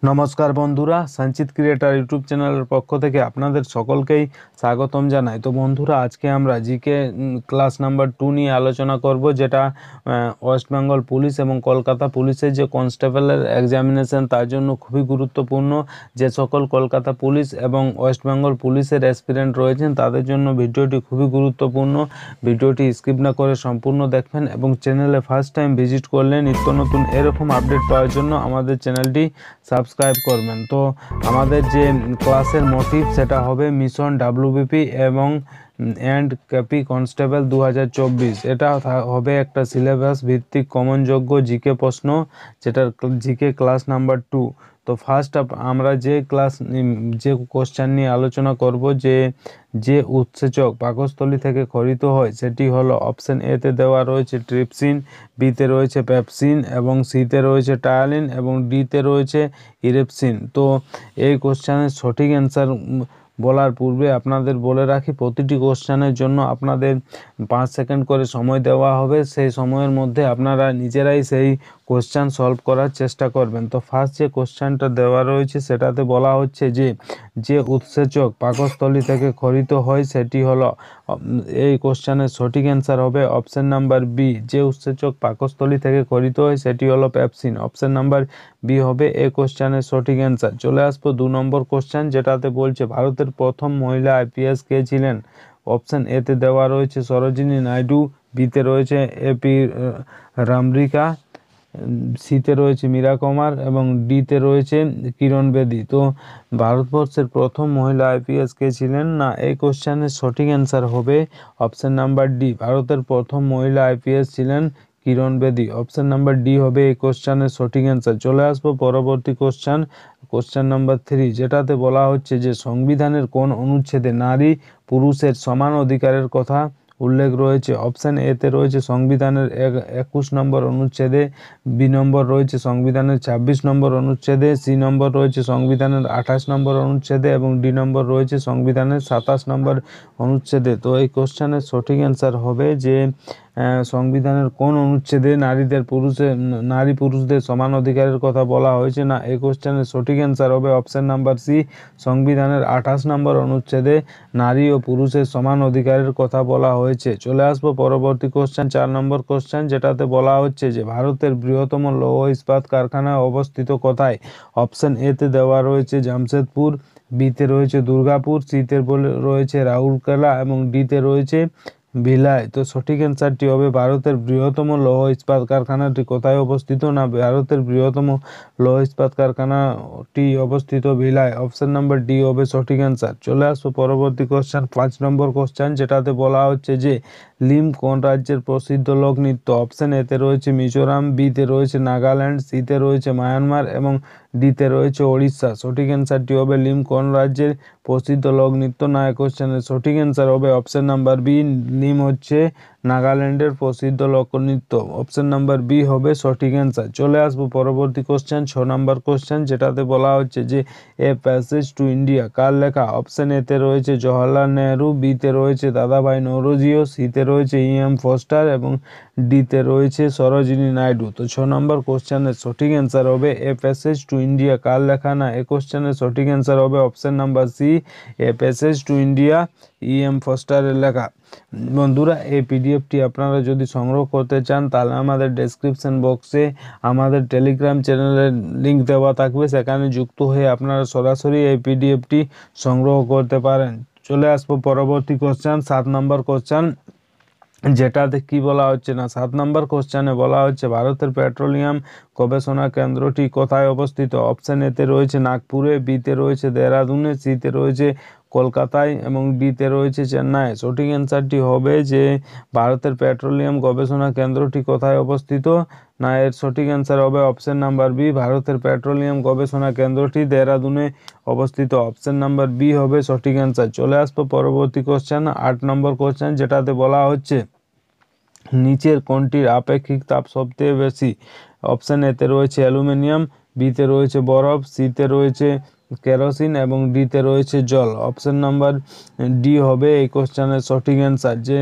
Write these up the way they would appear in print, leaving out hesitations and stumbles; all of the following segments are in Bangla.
নমস্কার বন্ধুরা, সঞ্চিত ক্রিয়েটার ইউটিউব চ্যানেলের পক্ষ থেকে আপনাদের সকলকেই স্বাগতম জানাই। তো বন্ধুরা, আজকে আমরা জিকে ক্লাস নাম্বার 2 নিয়ে আলোচনা করব, যেটা ওয়েস্ট বেঙ্গল পুলিশ এবং কলকাতা পুলিশের যে কনস্টেবলের এক্সামিনেশন তার জন্য খুবই গুরুত্বপূর্ণ। যে সকল কলকাতা পুলিশ এবং ওয়েস্ট বেঙ্গল পুলিশের অ্যাসপিরেন্ট রয়েছেন তাদের জন্য ভিডিওটি খুবই গুরুত্বপূর্ণ। ভিডিওটি স্কিপ না করে সম্পূর্ণ দেখবেন এবং চ্যানেলে ফার্স্ট টাইম ভিজিট করলে নিত্য নতুন এরকম আপডেট পাওয়ার জন্য আমাদের চ্যানেলটি সাবস্ক্রাইব করবেন। তো আমাদের যে ক্লাসের মোটিভ সেটা হবে মিশন ডাব্লিউবিপি এবং অ্যান্ড কেপি কনস্টেবল 2024। এটা হবে একটা সিলেবাস ভিত্তিক কমনযোগ্য জিকে প্রশ্ন, যেটা জিকে ক্লাস নাম্বার 2। তো ফার্স্ট আমরা যে কোশ্চেন নিয়ে আলোচনা করব, যে উৎসেচক পাকস্থলী থেকে খরিত হয় সেটি হলো অপশন এতে দেওয়া রয়েছে ট্রিপসিন, বিতে রয়েছে পেপসিন এবং সিতে রয়েছে টায়ালিন এবং ডিতে রয়েছে ইরেপসিন। তো এই কোশ্চেনের সঠিক অ্যান্সার বলার পূর্বে আপনাদের বলে রাখি, প্রতিটি কোশ্চেনের জন্য আপনাদের 5 সেকেন্ড করে সময় দেওয়া হবে। সেই সময়ের মধ্যে আপনারা নিজেরাই সেই কোশ্চেন সলভ করার চেষ্টা করবেন। তো ফার্স্ট যে কোশ্চেনটা দেওয়া রয়েছে সেটাতে বলা হচ্ছে যে উৎসেচক পাকস্থলী থেকে খরিত হয় সেটি হলো, এই কোশ্চেনের সঠিক অ্যান্সার হবে অপশন নাম্বার বি। যে উৎসেচক পাকস্থলী থেকে খরিত হয় সেটি হলো পেপসিন। অপশন নাম্বার বি হবে এই কোশ্চেনের সঠিক অ্যান্সার। চলে আসবো 2 নম্বর কোশ্চেন, যেটাতে বলছে ভারতের প্রথম মহিলা আইপিএস কে ছিলেন। অপশন এতে দেওয়া রয়েছে সরোজিনী নাইডু, বিতে রয়েছে এপি রামরিকা, সিতে রয়েছে মীরা কুমার এবং ডিতে রয়েছে কিরণ বেদি। তো ভারতবর্ষের প্রথম মহিলা আইপিএস কে ছিলেন না, এই কোশ্চেনের সঠিক অ্যান্সার হবে অপশন নাম্বার ডি। ভারতের প্রথম মহিলা আইপিএস ছিলেন কিরণ বেদি। অপশন নাম্বার ডি হবে এই কোশ্চেনের সঠিক অ্যান্সার। চলে আসবো পরবর্তী কোশ্চেন নাম্বার 3, যেটাতে বলা হচ্ছে যে সংবিধানের কোন অনুচ্ছেদে নারী পুরুষের সমান অধিকারের কথা উল্লেখ রয়েছে। অপশন এতে রয়েছে সংবিধানের 21 নম্বর অনুচ্ছেদে, বি নম্বর রয়েছে সংবিধানের 26 নম্বর অনুচ্ছেদে, সি নম্বর রয়েছে সংবিধানের 28 নম্বর অনুচ্ছেদে এবং ডি নম্বর রয়েছে সংবিধানের 27 নম্বর অনুচ্ছেদে। তো এই কোশ্চেনের সঠিক অ্যান্সার হবে যে সংবিধানের কোন অনুচ্ছেদে নারী পুরুষদের সমান অধিকারের কথা বলা হয়েছে না, এই কোশ্চেনের সঠিক অ্যান্সার হবে অপশন নাম্বার সি। সংবিধানের 28 নম্বর অনুচ্ছেদে নারী ও পুরুষের সমান অধিকারের কথা বলা হয়েছে। চলে আসবো পরবর্তী কোশ্চেন, 4 নম্বর কোশ্চেন, যেটাতে বলা হচ্ছে যে ভারতের বৃহত্তম লৌহ ইস্পাত কারখানা অবস্থিত কোথায়। অপশন এতে দেওয়া রয়েছে জামশেদপুর, বিতে রয়েছে দুর্গাপুর, সিতে রয়েছে রাউরকেলা এবং ডিতে রয়েছে ভিলাই। তো সঠিক অ্যান্সারটি হবে ভারতের বৃহত্তম লৌহ ইস্পাত কারখানাটি কোথায় অবস্থিত, না ভারতের বৃহত্তম লৌহ ইস্পাত কারখানাটি অবস্থিত ভিলাই। অপশন নাম্বার ডি হবে সঠিক অ্যান্সার। চলে আসবো পরবর্তী কোশ্চেন, 5 নম্বর কোশ্চেন, যেটাতে বলা হচ্ছে যে লিম কোন রাজ্যের প্রসিদ্ধ লোকনৃত্য। অপশন এতে রয়েছে মিজোরাম, বিতে রয়েছে নাগাল্যান্ড, সিতে রয়েছে মায়ানমার এবং ডিতে রয়েছে ওড়িশা। সঠিক অ্যান্সারটি হবে লিম কোন রাজ্যের প্রসিদ্ধ লোকনৃত্য, না এই কোশ্চেনের সঠিক অ্যান্সার হবে অপশন নাম্বার বি। লিম হচ্ছে নাগাল্যান্ডের প্রসিদ্ধ লোকনৃত্য। অপশন নাম্বার বি হবে সঠিক অ্যান্সার। চলে আসবো পরবর্তী কোশ্চেন, 6 নম্বর কোশ্চেন, যেটাতে বলা হচ্ছে যে এ প্যাসেজ টু ইন্ডিয়া কার লেখা। অপশন এতে রয়েছে জওহরলাল নেহরু, বিতে রয়েছে দাদাভাই নওরোজিও, সিতে রয়েছে এম ফস্টার এবং ডিতে রয়েছে সরোজিনী নাইডু। তো 6 নম্বর কোশ্চেনের সঠিক অ্যান্সার হবে এ প্যাসেজ টু ইন্ডিয়া কার লেখা, না এই কোশ্চেনের সঠিক অ্যান্সার হবে option number C, a passage to India M ফস্টারের লেখা। বন্ধুরা, এই পিডিএফটি আপনারা যদি সংগ্রহ করতে চান তাহলে আমাদের ডেসক্রিপশন বক্সে আমাদের টেলিগ্রাম চ্যানেলের লিঙ্ক দেওয়া থাকবে, সেখানে যুক্ত হয়ে আপনারা সরাসরি এই পিডিএফটি সংগ্রহ করতে পারেন। চলে আসবো পরবর্তী কোশ্চেন, 7 নম্বর কোশ্চেন, যেটাতে কি বলা হচ্ছে না 7 নম্বর কোশ্চেনে বলা হচ্ছে ভারতের পেট্রোলিয়াম গবেষণা কেন্দ্রটি কোথায় অবস্থিত। অপশন এতে রয়েছে নাগপুরে, বিতে রয়েছে দেহরাদুনে, সিতে রয়েছে কলকাতায় এবং ডিতে রয়েছে চেন্নাই। সঠিক অ্যান্সারটি হবে যে ভারতের পেট্রোলিয়াম গবেষণা কেন্দ্রটি কোথায় অবস্থিত, না এর সঠিক অ্যান্সার হবে অপশন নাম্বার বি। ভারতের পেট্রোলিয়াম গবেষণা কেন্দ্রটি দেহরাদুনে অবস্থিত। অপশন নাম্বার বি হবে সঠিক অ্যান্সার। চলে আসবো পরবর্তী কোশ্চেন, 8 নম্বর কোশ্চেন, যেটাতে বলা হচ্ছে নিচের কোনটির আপেক্ষিক তাপ সবথেকে বেশি। অপশন এতে রয়েছে অ্যালুমিনিয়াম, বিতে রয়েছে বরফ, সিতে রয়েছে কেরোসিন এবং ডিতে রয়েছে জল। অপশন নাম্বার ডি হবে এই কোশ্চেনের সঠিক অ্যান্সার। যে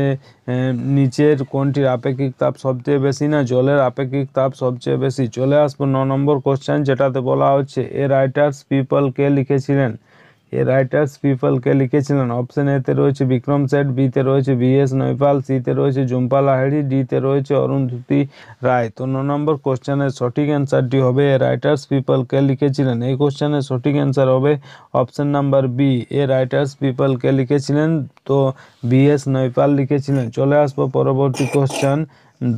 নিচের কোনটির আপেক্ষিক তাপ সবচেয়ে বেশি না জলের আপেক্ষিক তাপ সবচেয়ে বেশি। চলে আসবো 9 নম্বর কোশ্চেন, যেটাতে বলা হচ্ছে এ রাইটার্স পিপল কে লিখেছিলেন। অপশন এতে রয়েছে বিক্রম সেঠ, বিতে রয়েছে VS নৈপাল, সিতে রয়েছে ঝুম্পা লাহিড়ী, ডিতে রয়েছে অরুন্ধতী রায়। তো 9 নম্বর কোশ্চেনের সঠিক অ্যান্সারটি হবে এ রাইটার্স পিপল কে লিখেছিলেন। এই কোশ্চেনের সঠিক অ্যান্সার হবে অপশন নাম্বার বি, এ রাইটার্স পিপল কে লিখেছিলেন। তো VS নৈপাল লিখেছিলেন। চলে আসবো পরবর্তী কোশ্চেন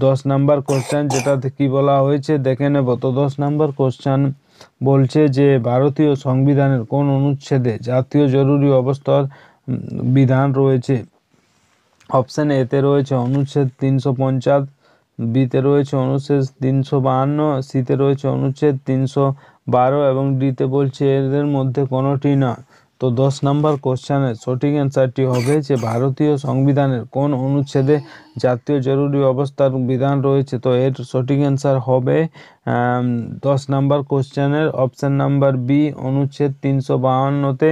10 নম্বর কোশ্চেন, যেটাতে কি বলা হয়েছে দেখে নেব। তো 10 নম্বর কোশ্চেন বলছে যে ভারতীয় সংবিধানের কোন অনুচ্ছেদে জাতীয় জরুরি অবস্থার বিধান রয়েছে। অপশন এতে রয়েছে অনুচ্ছেদ 350, বিতে রয়েছে অনুচ্ছেদ 352, সিতে রয়েছে অনুচ্ছেদ 312 এবং ডিতে বলছে এদের মধ্যে কোনোটি না। তো 10 নম্বর কোশ্চেনের সঠিক অ্যান্সারটি হবে যে ভারতীয় সংবিধানের কোন অনুচ্ছেদে জাতীয় জরুরি অবস্থার বিধান রয়েছে। তো এর সঠিক অ্যান্সার হবে 10 নম্বর কোশ্চেনের অপশন নাম্বার বি, অনুচ্ছেদ 352-তে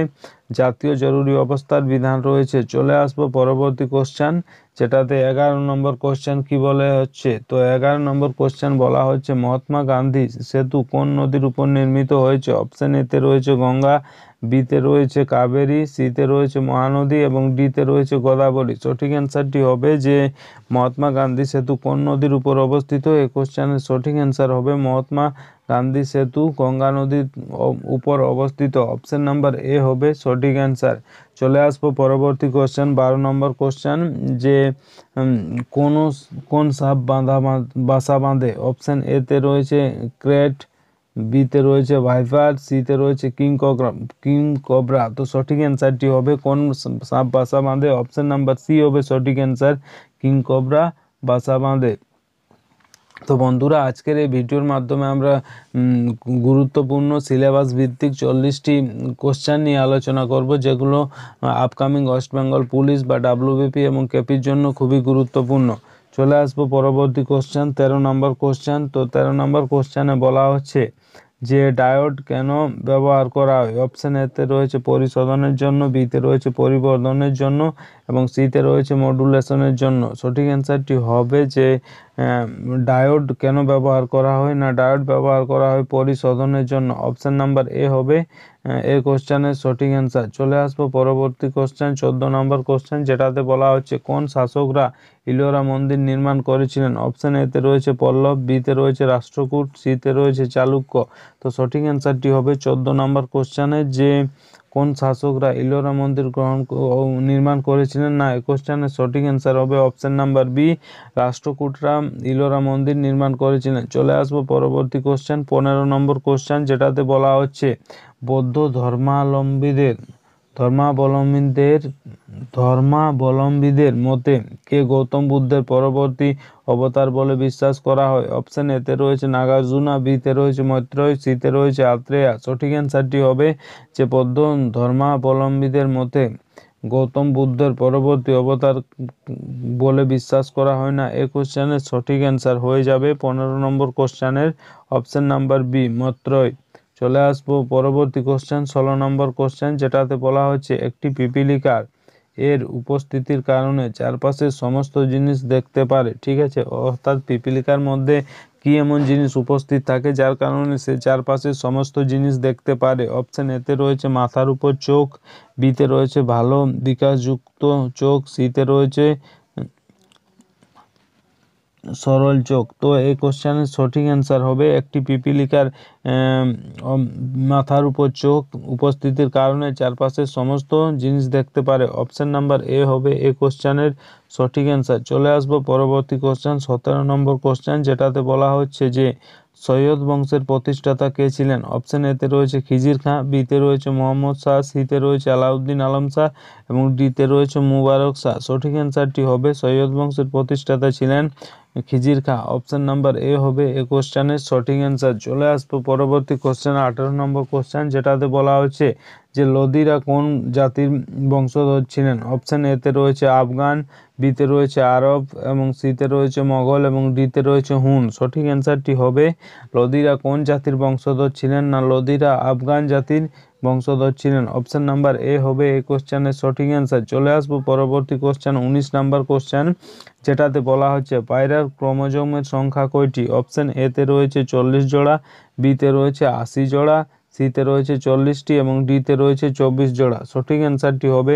জাতীয় জরুরি অবস্থার বিধান রয়েছে। চলে আসবো পরবর্তী কোশ্চেন, যেটাতে 11 নম্বর কোশ্চেন কি বলে হচ্ছে। তো 11 নম্বর কোশ্চেন বলা হচ্ছে মহাত্মা গান্ধী সেতু কোন নদীর উপর নির্মিত হয়েছে। অপশন এতে রয়েছে গঙ্গা, বিতে রয়েছে কাবেরী, সিতে রয়েছে মহানদী এবং ডিতে রয়েছে গোদাবরী। সঠিক অ্যান্সারটি হবে যে মহাত্মা গান্ধী সেতু কোন নদীর উপর অবস্থিত। এই কোশ্চেনের সঠিক অ্যান্সার হবে মহাত্মা গান্ধী সেতু গঙ্গা নদীর উপর অবস্থিত। অপশন নাম্বার এ হবে সঠিক অ্যান্সার। চলে আসবো পরবর্তী কোশ্চেন 12 নম্বর কোশ্চেন, যে কোন সাপ বাসা বাঁধে। অপশন এতে রয়েছে ক্রেট, বিতে রয়েছে ভাইপার, সিতে রয়েছে কিং কোবরা। তো সঠিক অ্যান্সারটি হবে কোন সাপ বাসা বাঁধে। অপশন নাম্বার সি হবে সঠিক অ্যান্সার, কিং কোবরা বাসা বাঁধে। তো বন্ধুরা আজকের এই ভিডিওর মাধ্যমে আমরা গুরুত্বপূর্ণ সিলেবাস ভিত্তিক 40টি কোশ্চেন নিয়ে আলোচনা করব, যেগুলো আপকামিং ওয়েস্ট বেঙ্গল পুলিশ বা WBP এবং কেপির জন্য খুবই গুরুত্বপূর্ণ। চলে আসবো পরবর্তী কোশ্চেন 13 নম্বর কোশ্চেন। তো 13 নম্বর কোশ্চেনে বলা হচ্ছে যে ডায়োড কেন ব্যবহার করা হয়। অপশন এতে রয়েছে পরিশোধনের জন্য, বিতে রয়েছে পরিবর্ধনের জন্য এবং সিতে রয়েছে মডুলেশনের জন্য। সঠিক অ্যান্সারটি হবে যে ডায়োড কেন ব্যবহার করা হয় না, ডায়োড ব্যবহার করা হয় পরিশোধনের জন্য। অপশন নাম্বার এ হবে এই কোশ্চেনের সঠিক অ্যান্সার। চলে আসবো পরবর্তী কোশ্চেন 14 নম্বর কোশ্চেন, যেটাতে বলা হচ্ছে কোন শাসকরা ইলোরা মন্দির নির্মাণ করেছিলেন। অপশন এতে রয়েছে পল্লব, বিতে রয়েছে রাষ্ট্রকূট, সিতে রয়েছে চালুক্য। তো সঠিক অ্যান্সারটি হবে 14 নম্বর কোশ্চেনে যে কোন শাসকরা ইলোরা মন্দির নির্মাণ করেছিলেন না। এই কোশ্চেনের সঠিক অ্যান্সার হবে অপশন নাম্বার বি, রাষ্ট্রকূটরা ইলোরা মন্দির নির্মাণ করেছিলেন। চলে আসবো পরবর্তী কোশ্চেন 15 নম্বর কোশ্চেন, যেটাতে বলা হচ্ছে বৌদ্ধ ধর্মাবলম্বীদের মতে কে গৌতম বুদ্ধের পরবর্তী অবতার বলে বিশ্বাস করা হয়। অপশন এতে রয়েছে নাগার্জুনা, বিতে রয়েছে মৈত্রেয়, সিতে রয়েছে আত্রেয়া। সঠিক অ্যান্সারটি হবে যে বৌদ্ধ ধর্মাবলম্বীদের মতে গৌতম বুদ্ধের পরবর্তী অবতার বলে বিশ্বাস করা হয় না। এই কোশ্চেনের সঠিক অ্যান্সার হয়ে যাবে 15 নম্বর কোশ্চেনের অপশন নাম্বার বি, মৈত্রেয়। চলে আসবো পরবর্তী কোশ্চেন 16 নম্বর কোশ্চেন, যেটাতে বলা হচ্ছে একটি পিপীলিকার এর উপস্থিতির কারণে চারপাশের সমস্ত জিনিস দেখতে পারে। ঠিক আছে, অর্থাৎ পিপীলিকার মধ্যে কি এমন জিনিস উপস্থিত থাকে যার কারণে সে চারপাশের সমস্ত জিনিস দেখতে পারে। অপশন এতে রয়েছে মাথার উপর চোখ, বিতে রয়েছে ভালো বিকাশযুক্ত চোখ, সিতে রয়েছে সরল চোখ। তো এই কোশ্চেনের সঠিক অ্যান্সার হবে একটি পিপীলিকার মাথার উপর চোখ উপস্থিতির কারণে চারপাশের সমস্ত জিনিস দেখতে পারে। অপশন নাম্বার এ হবে এই কোশ্চেনের সঠিক অ্যান্সার। চলে আসবো পরবর্তী কোশ্চেন 17 নম্বর কোশ্চেন, যেটাতে বলা হচ্ছে যে সৈয়দ বংশের প্রতিষ্ঠাতা কে ছিলেন। অপশন এতে রয়েছে খিজির খাঁ, বিতে রয়েছে মোহাম্মদ শাহ, সিতে রয়েছে আলাউদ্দিন আলম শাহ এবং ডিতে রয়েছে মুবারক শাহ। সঠিক অ্যান্সারটি হবে সৈয়দ বংশের প্রতিষ্ঠাতা ছিলেন খিজির খাঁ। অপশন নাম্বার এ হবে এই কোশ্চেনের সঠিক অ্যান্সার। চলে আসবো পরবর্তী কোশ্চেন 18 নম্বর কোশ্চেন, যেটাতে বলা হচ্ছে যে লোদিরা কোন জাতির বংশধর ছিলেন। অপশন এতে রয়েছে আফগান, বিতে রয়েছে আরব এবং সিতে রয়েছে মোগল এবং ডিতে রয়েছে হুন। সঠিক অ্যান্সারটি হবে লোদিরা কোন জাতির বংশধর ছিলেন না, লোদিরা আফগান জাতির বংশধর ছিলেন? অপশন নাম্বার এ হবে এই কোশ্চেনের সঠিক অ্যান্সার। চলে আসবো পরবর্তী কোশ্চেন 19 নাম্বার কোশ্চেন, যেটাতে বলা হচ্ছে পায়রার ক্রোমোজোমের সংখ্যা কয়টি? অপশন এতে রয়েছে 40 জোড়া, বিতে রয়েছে 80 জোড়া, সিতে রয়েছে 40টি এবং ডিতে রয়েছে 24 জোড়া। সঠিক অ্যান্সারটি হবে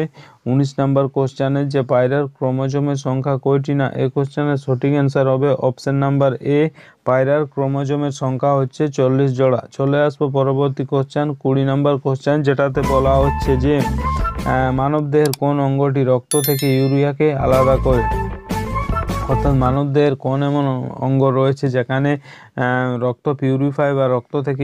19 নাম্বার কোশ্চেনের যে পায়রার ক্রোমোজোমের সংখ্যা কয়টি, না এই কোশ্চেনের সঠিক অ্যান্সার হবে অপশন নাম্বার এ, পায়রার ক্রোমোজোমের সংখ্যা হচ্ছে 40 জোড়া। চলে আসবো পরবর্তী কোশ্চেন 20 নাম্বার কোশ্চেন, যেটাতে বলা হচ্ছে যে মানবদেহের কোন অঙ্গটি রক্ত থেকে ইউরিয়াকে আলাদা করে? অর্থাৎ মানবদেহের কোন এমন অঙ্গ রয়েছে যেখানে রক্ত পিউরিফাই বা রক্ত থেকে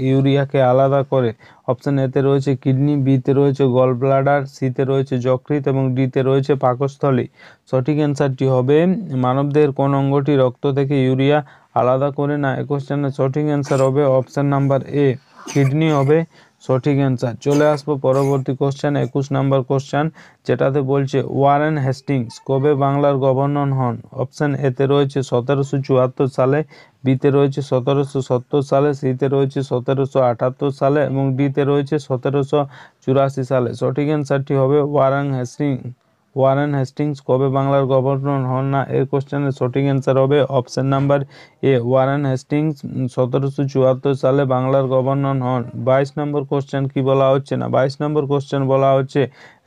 ইউরিয়াকে আলাদা করে? অপশন এতে রয়েছে কিডনি, বিতে রয়েছে গল ব্লাডার, সিতে রয়েছে যকৃৎ এবং ডিতে রয়েছে পাকস্থলী। সঠিক অ্যান্সারটি হবে মানবদেহের কোন অঙ্গটি রক্ত থেকে ইউরিয়া আলাদা করে না, এই কোশ্চেনের সঠিক অ্যান্সার হবে অপশন নাম্বার এ, কিডনি হবে সঠিক অ্যান্সার। চলে আসবো পরবর্তী কোশ্চেন 21 নাম্বার কোশ্চেন, যেটাতে বলছে ওয়ারেন হেস্টিংস কবে বাংলার গভর্নর হন? অপশন এতে রয়েছে 1774 সালে, বিতে রয়েছে 1770 সালে, সিতে রয়েছে 1778 সালে এবং ডিতে রয়েছে 1784 সালে। সঠিক অ্যান্সারটি হবে ওয়ারেন হেস্টিংস কবে বাংলার গভর্নর হন, না এর কোশ্চেনের সঠিক অ্যান্সার হবে option number A, Warren Hastings 1774 সালে বাংলার গভর্নর হন। 22 নম্বর কোশ্চেন কি বলা হচ্ছে, না 22 নম্বর কোশ্চেন বলা হচ্ছে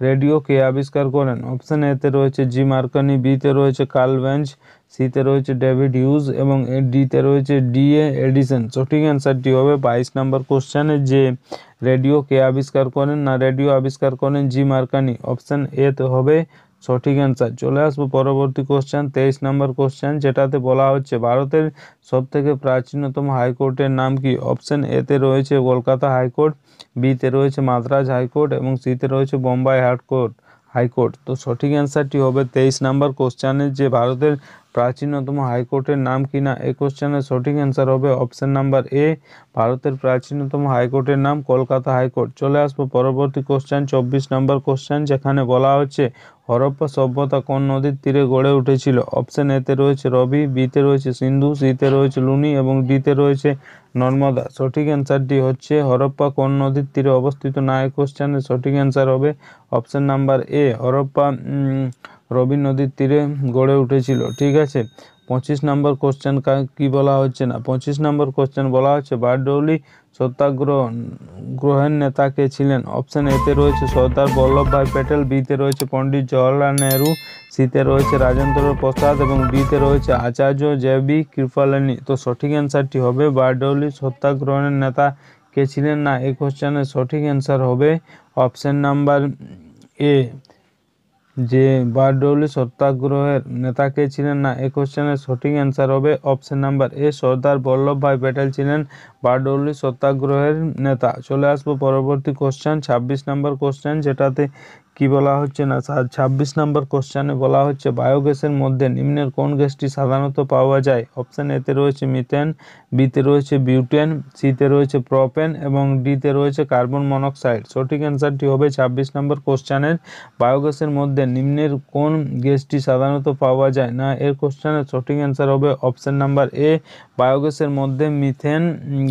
রেডিও কে আবিষ্কার করেন? অপশন এতে রয়েছে জি মার্কনি, বিতে রয়েছে কার্ল বেঞ্চ, সিতে রয়েছে ডেভিড হিউজ এবং ডিতে রয়েছে ডি.এ. এডিসন। সঠিক অ্যান্সারটি হবে 22 নম্বর কোশ্চেনের যে রেডিও কে আবিষ্কার করেন, না রেডিও আবিষ্কার করেন জি মার্কনি। অপশন এতে হবে সঠিক অ্যান্সার। চলে আসবো পরবর্তী কোশ্চেন 23 নম্বর কোশ্চেন, যেটাতে বলা হচ্ছে ভারতের সবথেকে প্রাচীনতম হাইকোর্টের নাম কি? অপশন এতে রয়েছে কলকাতা হাইকোর্ট, বিতে রয়েছে মাদ্রাজ হাইকোর্ট এবং সিতে রয়েছে বোম্বাই হাইকোর্ট। তো সঠিক অ্যান্সারটি হবে 23 নম্বর কোশ্চেনের যে ভারতের প্রাচীনতম হাইকোর্টের নাম কি, না এই কোশ্চেনের সঠিক অ্যান্সার হবে অপশন নাম্বার এ, ভারতের প্রাচীনতম হাইকোর্টের নাম কলকাতা হাইকোর্ট। চলে আসবো পরবর্তী কোশ্চেন 24 নম্বর কোশ্চেন, যেখানে বলা হচ্ছে হরপ্পা সভ্যতা কোন নদীর তীরে গড়ে উঠেছিল? অপশন এতে রয়েছে রবি, বিতে রয়েছে সিন্ধু, সিতে রয়েছে লুনি এবং ডিতে রয়েছে নর্মদা। সঠিক অ্যান্সারটি হচ্ছে হরপ্পা কোন নদীর তীরে অবস্থিত, না এই কোশ্চেনের সঠিক অ্যান্সার হবে অপশন নাম্বার এ, হরপ্পা রবি নদীর তীরে গড়ে উঠেছিল। ঠিক আছে, 25 নম্বর কোশ্চেন কি বলা হচ্ছে, না 25 নম্বর কোশ্চেন বলা হচ্ছে বারডৌলি সত্যাগ্রহের নেতা কে ছিলেন? অপশন এতে রয়েছে সর্দার বল্লভভাই প্যাটেল, বিতে রয়েছে পণ্ডিত জওহরলাল নেহরু, সিতে রয়েছে রাজেন্দ্র প্রসাদ এবং ডিতে রয়েছে আচার্য জে.বি. কৃপলানি। তো সঠিক অ্যান্সারটি হবে বারডৌলি সত্যাগ্রহের নেতা কে ছিলেন, না এই কোশ্চেনের সঠিক অ্যান্সার হবে অপশন নাম্বার এ, যে বারডৌলি সত্যাগ্রহের নেতা কে ছিলেন, না এই কোশ্চেনের সঠিক অ্যান্সার হবে option number A, Sardar Vallabhbhai Patel ছিলেন বারডৌলি সত্যাগ্রহের নেতা। চলে আসবো পরবর্তী কোশ্চেন 26 নম্বর কোশ্চেন, যেটাতে কি বলা হচ্ছে, না 26 নম্বর কোশ্চেনে বলা হচ্ছে বায়োগ্যাসের মধ্যে নিম্নের কোন গ্যাসটি সাধারণত পাওয়া যায়? অপশন এতে রয়েছে মিথেন, বিতে রয়েছে বিউটেন, সিতে রয়েছে প্রোপেন এবং ডিতে রয়েছে কার্বন মনোক্সাইড। সঠিক অ্যান্সারটি হবে 26 নম্বর কোশ্চেনের বায়োগ্যাসের মধ্যে নিম্নের কোন গ্যাসটি সাধারণত পাওয়া যায়, না এর কোশ্চেনের সঠিক অ্যান্সার হবে অপশন নাম্বার এ, বায়োগ্যাসের মধ্যে মিথেন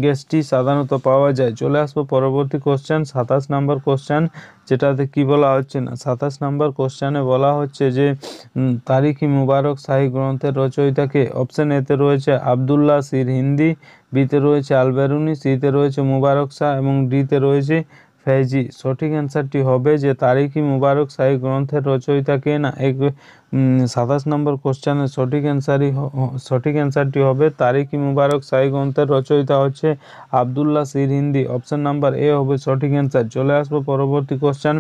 গ্যাসটি সাধারণত পাওয়া যায়। চলে আসবো পরবর্তী কোশ্চেন 27 নম্বর কোশ্চেন, যেটাতে কি বলা হচ্ছে, না 27 নম্বর কোশ্চেনে বলা হচ্ছে যে তারিখ-ই মুবারক শাহী গ্রন্থের রচয়িতাকে? অপশন এতে রয়েছে আবদুল্লাহ সির হিন্দি, বিতে রয়েছে আল-বেরুনি, সিতে রয়েছে মুবারক শাহ এবং ডিতে রয়েছে ফেজি। সঠিক অ্যান্সারটি হবে যে তারিখ-ই মুবারক শাহী গ্রন্থের রচয়িতা কে, না এই 27 নম্বর কোশ্চেনের সঠিক অ্যান্সারটি হবে তারিখ-ই মুবারক শাহী গ্রন্থের রচয়িতা হচ্ছে আবদুল্লাহ সির হিন্দি। অপশন নাম্বার এ হবে সঠিক অ্যান্সার। চলে আসবো পরবর্তী কোশ্চেন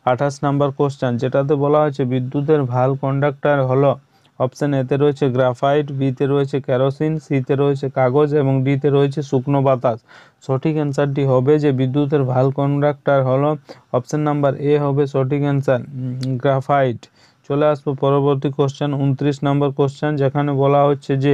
28 নম্বর কোশ্চেন, যেটাতে বলা হচ্ছে বিদ্যুতের ভাল কন্ডাক্টর হলো? অপশন এতে রয়েছে গ্রাফাইট, বিতে রয়েছে কেরোসিন, সিতে রয়েছে কাগজ এবং ডিতে রয়েছে শুকনো বাতাস। সঠিক অ্যান্সারটি হবে যে বিদ্যুতের ভাল কন্ডাক্টর হলো অপশন নাম্বার এ হবে সঠিক অ্যান্সার, গ্রাফাইট। চলে আসবো পরবর্তী কোশ্চেন 29 নম্বর কোশ্চেন, যেখানে বলা হচ্ছে যে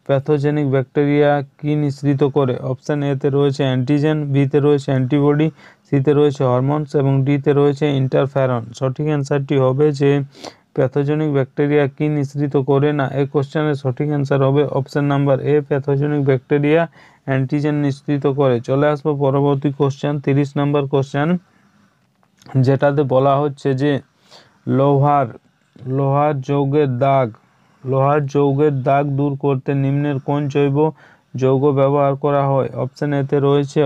প্যাথোজেনিক ব্যাকটেরিয়া কি নিঃসৃত করে? অপশন এতে রয়েছে অ্যান্টিজেন, বিতে রয়েছে অ্যান্টিবডি, সিতে রয়েছে হরমোনস এবং ডিতে রয়েছে ইন্টারফেরন। সঠিক অ্যান্সারটি হবে যে প্যাথোজেনিক ব্যাকটেরিয়া কি নিঃসৃত করে না? এই কোশ্চেনের সঠিক অ্যান্সার হবে option number A, pathogenic bacteria antigen নিঃসৃত করে। চলে আসবো পরবর্তী কোশ্চেন, 30 নম্বর কোশ্চেন, যেটাতে বলা হচ্ছে যে লোহার লোহার যৌগের দাগ দূর করতে নিম্নের কোন জৈব যৌগ ব্যবহার করা হয়? অপশন এতে রয়েছে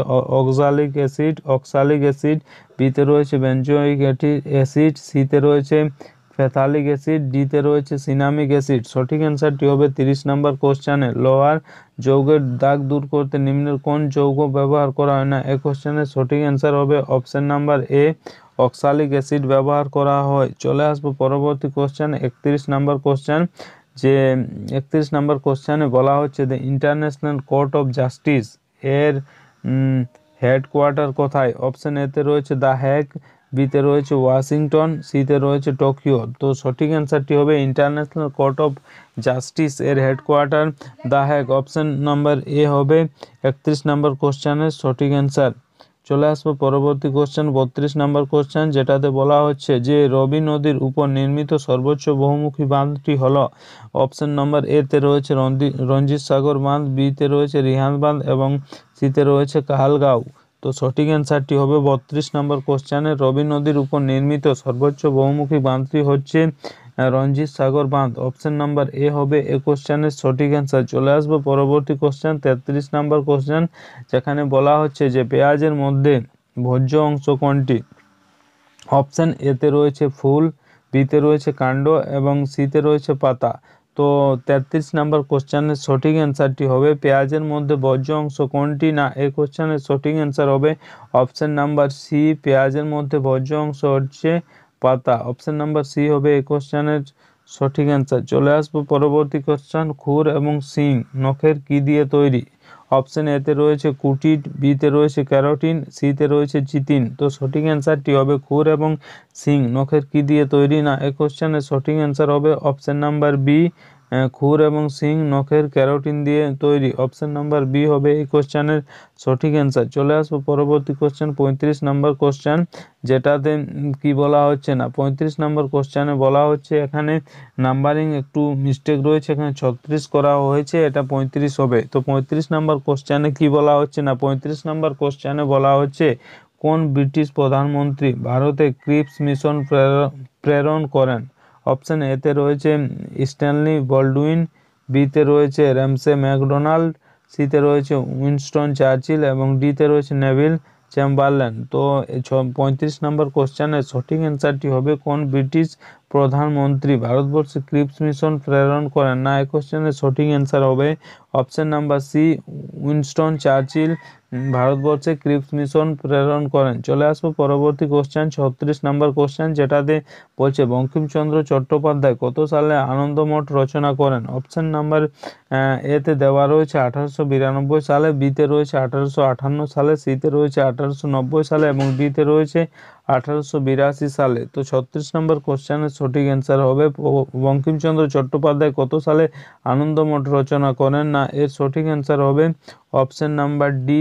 অক্সালিক অ্যাসিড, বিতে রয়েছে বেনজোইক অ্যাসিড, সিতে রয়েছে ফেথালিক অ্যাসিড, ডিতে রয়েছে সিনামিক অ্যাসিড। সঠিক অ্যান্সারটি হবে 30 নম্বর কোশ্চেনে লোহার যৌগের দাগ দূর করতে নিম্নের কোন যৌগ ব্যবহার করা হয় না? এই কোশ্চেনের সঠিক অ্যান্সার হবে option number A, oxalic acid ব্যবহার করা হয়। চলে আসবো পরবর্তী কোশ্চেন, 31 নম্বর কোশ্চেন, যে 31 নম্বর কোশ্চেনে বলা হচ্ছে the international court of justice এর হেডকোয়ার্টার কোথায়? অপশন এতে রয়েছে দ্য হেগ, বিতে রয়েছে ওয়াশিংটন, সিতে রয়েছে টোকিও। তো সঠিক অ্যান্সারটি হবে ইন্টারন্যাশনাল কোর্ট অফ জাস্টিস এর headquarter the Hague. Option number A হবে 31 নম্বর কোশ্চেনের সঠিক অ্যান্সার। চলে আসবো পরবর্তী কোশ্চেন, 32 নম্বর কোশ্চেন, যেটাতে বলা হচ্ছে যে রবি নদীর উপর নির্মিত সর্বোচ্চ বহুমুখী বাঁধটি হলো। অপশন নম্বর এতে রয়েছে রঞ্জিত সাগর বাঁধ, বিতে রয়েছে রিহান্দ বাঁধ এবং সিতে রয়েছে কাহালগাঁও। তো সঠিক অ্যান্সারটি হবে 32 নম্বর কোশ্চেনে রবি নদীর উপর নির্মিত সর্বোচ্চ বহুমুখী বাঁধটি হচ্ছে রঞ্জিত সাগর বাঁধ। অপশন নাম্বার এ হবে এই কোশ্চেনের সঠিক অ্যান্সার। চলে আসবো পরবর্তী কোশ্চেন, 33 নম্বর কোশ্চেন, যেখানে বলা হচ্ছে যে পেঁয়াজের মধ্যে ভোজ্য অংশ কোনটি? অপশন এতে রয়েছে ফুল, বিতে রয়েছে কাণ্ড এবং সিতে রয়েছে পাতা। তো 33 নম্বর কোশ্চেনের সঠিক অ্যান্সারটি হবে পেঁয়াজের মধ্যে বর্জ্য অংশ কোনটি না? এই কোশ্চেনের সঠিক অ্যান্সার হবে অপশন নাম্বার সি, পেঁয়াজের মধ্যে বর্জ্য অংশ হচ্ছে পাতা। অপশন নাম্বার সি হবে এই কোশ্চেনের সঠিক অ্যান্সার। চলে আসবো পরবর্তী কোশ্চেন, খুর এবং শিং নখের কি দিয়ে তৈরি? অপশন এতে রয়েছে কুটিড, বিতে রয়েছে ক্যারোটিন, সিতে রয়েছে চিতিন। তো সঠিক অ্যান্সারটি হবে খুর এবং শিং নখের কি দিয়ে তৈরি না? এই কোশ্চেনের সঠিক অ্যান্সার হবে অপশন নাম্বার বি, খুর এবং শিং নখের ক্যারোটিন দিয়ে তৈরি। অপশন নাম্বার বি হবে এই কোশ্চেনের সঠিক অ্যান্সার। চলে আসবো পরবর্তী কোশ্চেন, 35 নম্বর কোশ্চেন, যেটাতে কি বলা হচ্ছে না? 35 নম্বর কোশ্চেনে বলা হচ্ছে এখানে নাম্বারিং একটু মিস্টেক রয়েছে, এখানে 36 করা হয়েছে, এটা 35 হবে। তো 35 নম্বর কোশ্চেনে কি বলা হচ্ছে না? 35 নম্বর কোশ্চেনে বলা হচ্ছে কোন ব্রিটিশ প্রধানমন্ত্রী ভারতে ক্রিপস মিশন প্রেরণ করেন? অপশন এতে রয়েছে স্ট্যানলি বল্ডউইন, বিতে রয়েছে র্যামসে ম্যাকডোনাল্ড, সিতে রয়েছে উইনস্টন চার্চিল এবং ডিতে রয়েছে নেভিল চেম্বারলেন। তো 35 নম্বর কোশ্চেনের সঠিক অ্যান্সারটি হবে কোন ব্রিটিশ প্রধানমন্ত্রী ভারতবর্ষে ক্রিপস মিশন প্রেরণ করেন না? এই কোশ্চেনের সঠিক অ্যান্সার হবে option number C, Winston Churchill ভারতবর্ষে ক্রিপস মিশন প্রেরণ করেন। চলে আসবো পরবর্তী কোশ্চেন, 36 নম্বর কোশ্চেন, যেটাতে বলছে বঙ্কিমচন্দ্র চট্টোপাধ্যায় কত সালে আনন্দমঠ রচনা করেন? অপশন নাম্বার এতে দেওয়া রয়েছে 1892 সালে, বিতে রয়েছে 1858 সালে, সিতে রয়েছে 1890 সালে এবং ডিতে রয়েছে 1882 সালে। তো 36 নম্বর কোশ্চেনের সঠিক অ্যান্সার হবে বঙ্কিমচন্দ্র চট্টোপাধ্যায় কত সালে আনন্দমঠ রচনা করেন না? এর সঠিক অ্যান্সার হবে অপশন নাম্বার ডি,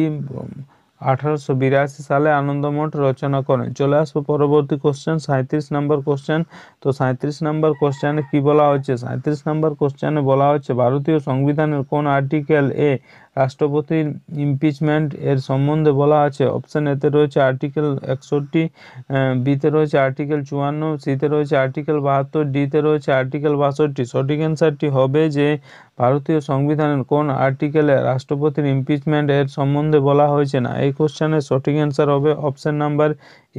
1882 সালে আনন্দমঠ রচনা করেন। চলে আসবো পরবর্তী কোশ্চেন, 37 নম্বর কোশ্চেন। তো 37 নম্বর কোশ্চেনে কি বলা হচ্ছে? 37 নম্বর কোশ্চেনে বলা হচ্ছে ভারতীয় সংবিধানের কোন আর্টিকেল এ রাষ্ট্রপতির ইমপিচমেন্ট এর সম্বন্ধে বলা আছে? অপশন এতে রয়েছে আর্টিকেল 61, বিতে রয়েছে আর্টিকেল 54, সিতে রয়েছে আর্টিকেল 72, ডিতে রয়েছে আর্টিকেল 62। সঠিক অ্যান্সারটি হবে যে ভারতীয় সংবিধানের কোন আর্টিকেলে রাষ্ট্রপতির ইমপিচমেন্ট এর সম্বন্ধে বলা হয়েছে না? এই কোশ্চেনের সঠিক অ্যান্সার হবে অপশন নাম্বার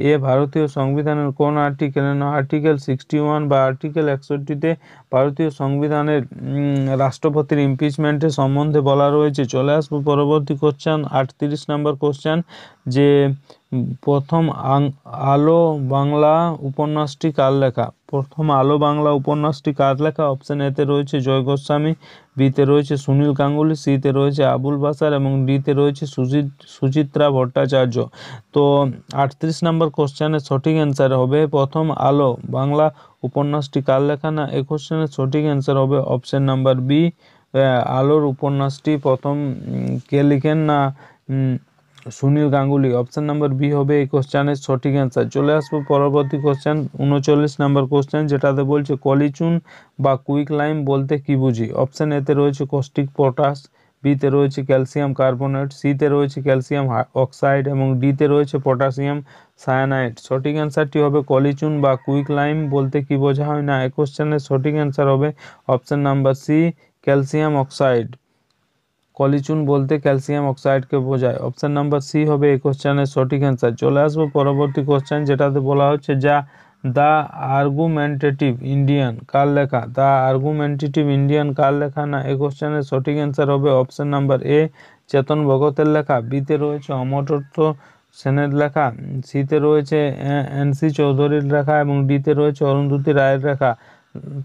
এ, ভারতীয় সংবিধানের কোন আর্টিকেলে না? আর্টিকেল 61 বা আর্টিকেল 61তে ভারতীয় সংবিধানের রাষ্ট্রপতির ইমপিচমেন্টের সম্বন্ধে বলা রয়েছে। চলে আসবো পরবর্তী কোশ্চেন, 38 নম্বর কোশ্চেন, যে প্রথম আলো বাংলা উপন্যাসটি কার লেখা? প্রথম আলো বাংলা উপন্যাসটি কার লেখা? অপশন এতে রয়েছে জয় গোস্বামী, বিতে রয়েছে সুনীল গাঙ্গুলি, সিতে রয়েছে আবুল বাসার এবং ডিতে রয়েছে সুচিত্রা ভট্টাচার্য। তো 38 নম্বর কোশ্চেনের সঠিক অ্যান্সার হবে প্রথম আলো বাংলা উপন্যাসটি কার লেখা না? এই কোশ্চেনের সঠিক অ্যান্সার হবে অপশন নাম্বার বি, আলোর উপন্যাসটি প্রথম কে লিখেন না? Sunil Ganguly. Option number B হবে এই কোশ্চেনের সঠিক অ্যান্সার। চলে আসবো পরবর্তী কোশ্চেন 39 নাম্বার কোশ্চেন, যেটাতে বলছে কলিচুন বা কুইক লাইম বলতে কি বুঝি। অপশন এতে রয়েছে কস্টিক পটাশ, বিতে রয়েছে ক্যালসিয়াম কার্বনেট, সিতে রয়েছে ক্যালসিয়াম অক্সাইড এবং ডিতে রয়েছে পটাশিয়াম সায়ানাইড। সঠিক অ্যান্সারটি হবে কলিচুন বা কুইক লাইম বলতে কি বোঝা হয় না, এই কোশ্চেনের সঠিক অ্যান্সার হবে option number C calcium oxide. কলিচুন বলতে ক্যালসিয়াম অক্সাইডকে বোঝায়। অপশন নাম্বার সি হবে এই কোশ্চেনের সঠিক অ্যান্সার। চলে আসবো পরবর্তী কোশ্চেন, যেটাতে বলা হচ্ছে দ্য আর্গুমেন্টেটিভ ইন্ডিয়ান কার লেখা। দ্য আর্গুমেন্টেটিভ ইন্ডিয়ান কার লেখা না, এই কোশ্চেনের সঠিক অ্যান্সার হবে অপশন নাম্বার এ চেতন ভগতের লেখা, বিতে রয়েছে অমর্ত্য সেনের লেখা, সিতে রয়েছে এন.সি. চৌধুরীর লেখা এবং ডিতে রয়েছে অরুন্ধতী রায়ের লেখা।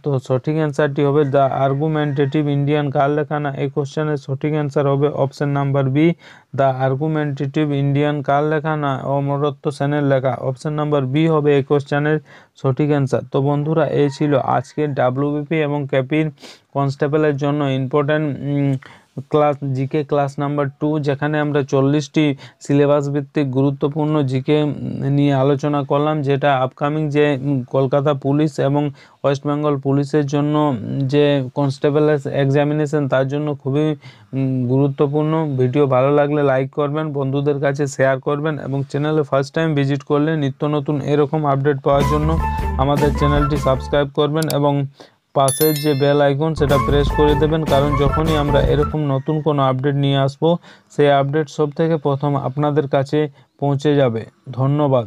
তো সঠিক অ্যান্সারটি হবে দ্য আর্গুমেন্টেটিভ ইন্ডিয়ান কার লেখা না, এই কোশ্চেনের সঠিক অ্যান্সার হবে option number B the argumentative Indian কার লেখা না, অমর্ত্য সেনের লেখা। অপশন নাম্বার বি হবে এই কোশ্চেনের সঠিক অ্যান্সার। তো বন্ধুরা, এই ছিল আজকের ডাব্লিউবিপি এবং কেপির কনস্টেবলের জন্য important class GK class number 2, যেখানে আমরা 40টি সিলেবাস ভিত্তিক গুরুত্বপূর্ণ জিকে নিয়ে আলোচনা করলাম, যেটা আপকামিং যে কলকাতা পুলিশ এবং ওয়েস্ট বেঙ্গল পুলিশের জন্য যে কনস্টেবল এক্সামিনেশন, তার জন্য খুবই গুরুত্বপূর্ণ। ভিডিও ভালো লাগলে লাইক করবেন, বন্ধুদের কাছে শেয়ার করবেন এবং চ্যানেলে ফার্স্ট টাইম ভিজিট করলে নিত্য নতুন এরকম আপডেট পাওয়ার জন্য আমাদের চ্যানেলটি সাবস্ক্রাইব করবেন এবং পাশের যে বেল আইকন সেটা প্রেস করে দেবেন, কারণ যখনই আমরা এরকম নতুন কোনো আপডেট নিয়ে আসবো, সেই আপডেট সব থেকে প্রথম আপনাদের কাছে পৌঁছে যাবে। ধন্যবাদ।